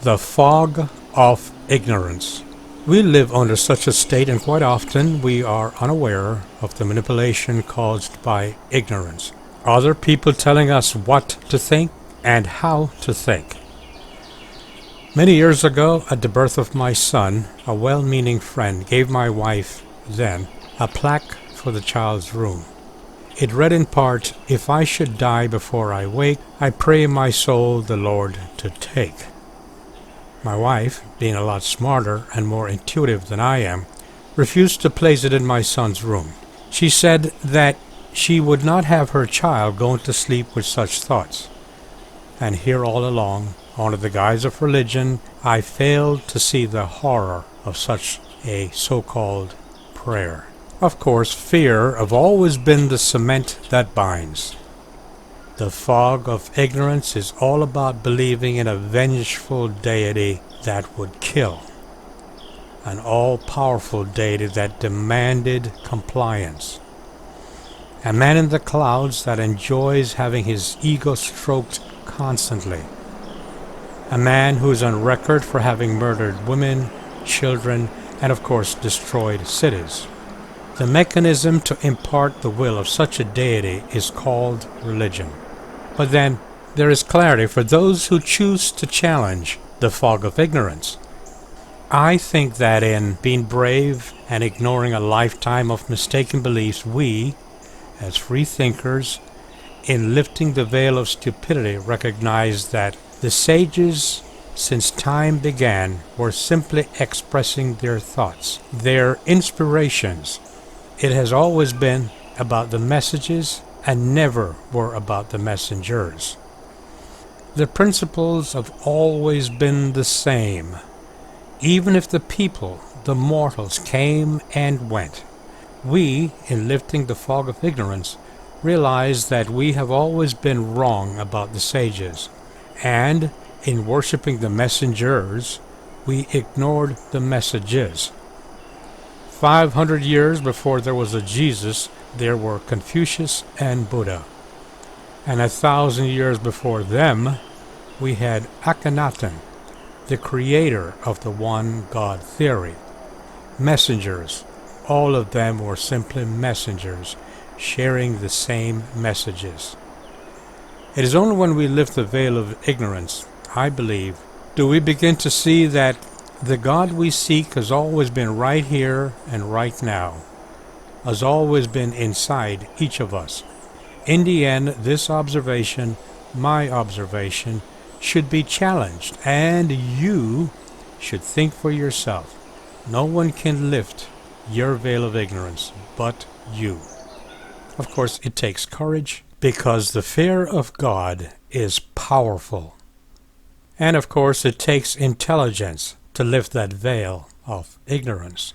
The fog of ignorance. We live under such a state, and quite often we are unaware of the manipulation caused by ignorance. Other people telling us what to think and how to think. Many years ago, at the birth of my son, a well-meaning friend gave my wife, then, a plaque for the child's room. It read in part, "If I should die before I wake, I pray my soul the Lord to take." My wife, being a lot smarter and more intuitive than I am, refused to place it in my son's room. She said that she would not have her child going to sleep with such thoughts. And here all along, under the guise of religion, I failed to see the horror of such a so-called prayer. Of course, fear have always been the cement that binds. The fog of ignorance is all about believing in a vengeful deity that would kill, an all-powerful deity that demanded compliance, a man in the clouds that enjoys having his ego stroked constantly, a man who is on record for having murdered women, children, and of course destroyed cities. The mechanism to impart the will of such a deity is called religion. But then, there is clarity for those who choose to challenge the fog of ignorance. I think that in being brave and ignoring a lifetime of mistaken beliefs, we, as free thinkers, in lifting the veil of stupidity, recognize that the sages, since time began, were simply expressing their thoughts, their inspirations. It has always been about the messages and never were about the messengers. The principles have always been the same, even if the people, the mortals, came and went. We, in lifting the fog of ignorance, realize that we have always been wrong about the sages, and in worshiping the messengers, we ignored the messages. 500 years before there was a Jesus, there were Confucius and Buddha. And 1,000 years before them, we had Akhenaten, the creator of the one God theory. Messengers, all of them were simply messengers, sharing the same messages. It is only when we lift the veil of ignorance, I believe, do we begin to see that the God we seek has always been right here and right now, has always been inside each of us. In the end, this observation, my observation, should be challenged, and you should think for yourself. No one can lift your veil of ignorance but you. Of course, it takes courage, because the fear of God is powerful. And of course, it takes intelligence to lift that veil of ignorance.